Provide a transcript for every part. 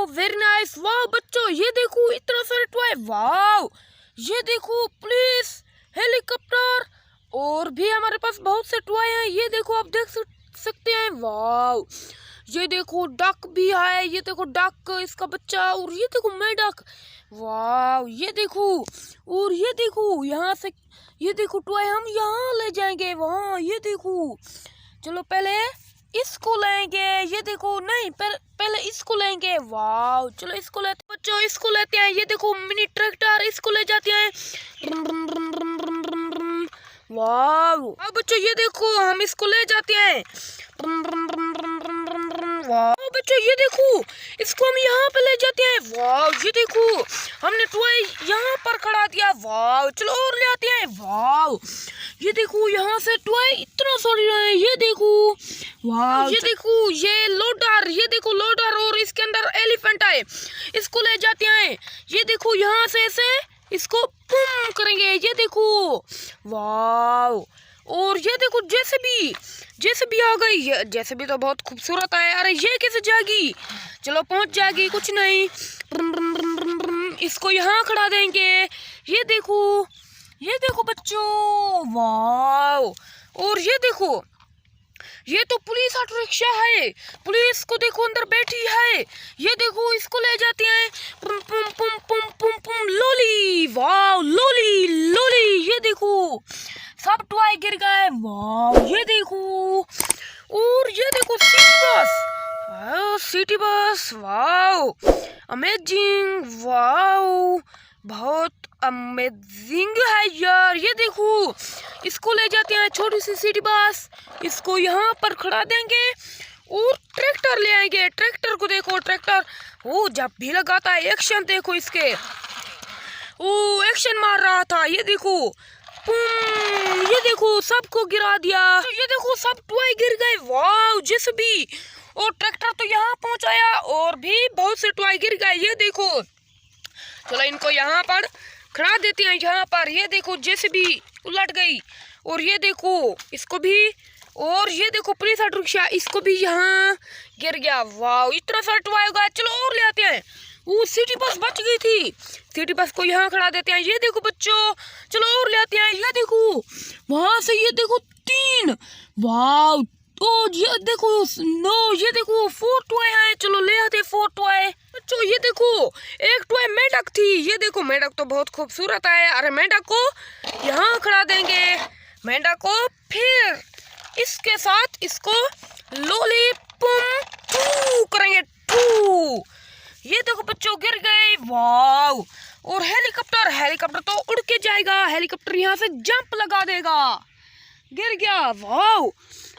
Very nice. वाह बच्चों ये देखो इतना सारे टॉय। वाह ये देखो पुलिस, हेलीकॉप्टर और भी हमारे पास बहुत से टॉय हैं। ये देखो आप देख सकते हैं। वाह ये देखो डक भी है। ये देखो डक इसका बच्चा और ये देखो मेढक। वाह ये देखो और ये देखो यहाँ से ये देखो टॉय हम यहाँ ले जाएंगे वहाँ। ये देखो चलो पहले इसको लेंगे। ये देखो नहीं पहले इसको लेंगे। वाह चलो इसको लेते बच्चों, इसको लेते हैं। ये देखो मिनी ट्रैक्टर, इसको ले जाते हैं। वाह अब बच्चों ये देखो हम इसको ले जाते हैं। वाह बच्चों ये देखो इसको हम यहाँ पे ले जाते हैं। वाह ये देखो हमने टॉय यहाँ पर खड़ा दिया। वाह चलो और ले आते हैं। वाह ये देखो यहाँ से टॉय इतना सारी है। ये देखो वाह ये देखो ये लोडर, ये देखो लोडर और इसके अंदर एलिफेंट है। इसको ले जाते हैं। ये देखो यहाँ से ऐसे इसको पुम करेंगे। ये देखो वाह और ये देखो जेसीबी आ गई। जेसीबी तो बहुत खूबसूरत है। अरे ये कैसे जाएगी? चलो पहुंच जाएगी, कुछ नहीं। इसको यहाँ खड़ा देंगे। ये देखो बच्चों। वाह और ये देखो ये तो पुलिस ऑटो रिक्शा है। पुलिस को देखो अंदर बैठी है। ये देखो इसको ले जाते हैं। पुम पुम पुम पुम पुम पुम लोली। वाह लोली लोली। ये देखो सब टॉय गिर गए। वाह ये देखो और ये देखो सिटी बस। वाह अमेजिंग। वाह बहुत अमेजिंग है यार। ये देखो इसको ले जाते हैं छोटी सी सिटी बस। इसको यहाँ पर खड़ा देंगे और ट्रैक्टर ले आएंगे। ट्रैक्टर को देखो, ट्रैक्टर वो जब भी लगाता है एक्शन देखो इसके। वो एक्शन मार रहा था। ये देखो ये देखो सबको गिरा दिया। तो ये देखो सब टॉय गिर गए। वाह जेसीबी और ट्रैक्टर तो यहाँ पहुँचाया और भी बहुत से टॉय गिर गए। ये देखो चलो इनको यहाँ पर खड़ा देते हैं। यहाँ पर ये देखो जेसीबी उलट गई और ये देखो इसको भी और ये देखो पुलिस ऑटो रिक्शा इसको भी यहाँ गिर गया। वाह इतना सारा टॉय होगा। चलो और ले आते हैं। वो सिटी बस बच गई थी। सिटी बस को यहाँ खड़ा देते हैं। ये देखो बच्चों चलो और ले आते हैं। ये देखो वहां से ये देखो 3। वाह तो ये देखो ये देखो 4 टॉय है। चलो ले आते 4 टॉय। बच्चों ये देखो एक टॉय मेढक थी। ये देखो मेढक तो बहुत खूबसूरत है। अरे मेढक को यहाँ खड़ा देंगे। मेढक को फिर इसके साथ इसको लॉलीपॉप करेंगे। ये देखो बच्चों गिर गए। वाह और हेलीकॉप्टर तो उड़ के जाएगा। हेलीकॉप्टर यहाँ से जंप लगा देगा। गिर गया। वाह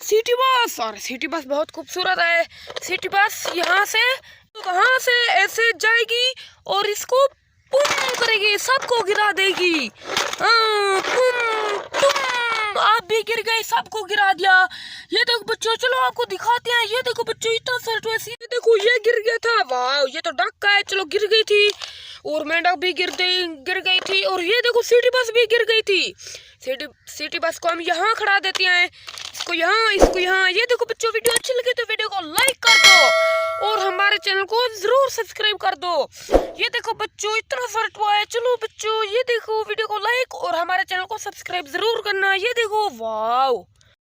सिटी बस। और सिटी बस बहुत खूबसूरत है। सिटी बस यहाँ से वहां से ऐसे जाएगी और इसको पुम करेगी, सबको गिरा देगी। आप भी गिर गए, सबको गिरा दिया। ये देखो बच्चों चलो आपको दिखाते हैं। ये देखो बच्चों इतना सारा ये देखो ये गिर गया था। वाह ये तो डक का है। चलो गिर गई थी और मेंढक भी गिर गई थी और ये देखो सिटी बस भी गिर गई थी। सिटी बस को हम यहाँ खड़ा देते हैं। इसको यहाँ। ये देखो बच्चों वीडियो अच्छी लगे तो वीडियो को लाइक कर दो और हमारे चैनल को जरूर सब्सक्राइब कर दो। ये देखो बच्चों इतना सारा टॉय है। चलो बच्चों ये देखो वीडियो को लाइक और हमारे चैनल को सब्सक्राइब जरूर करना। ये देखो वाह।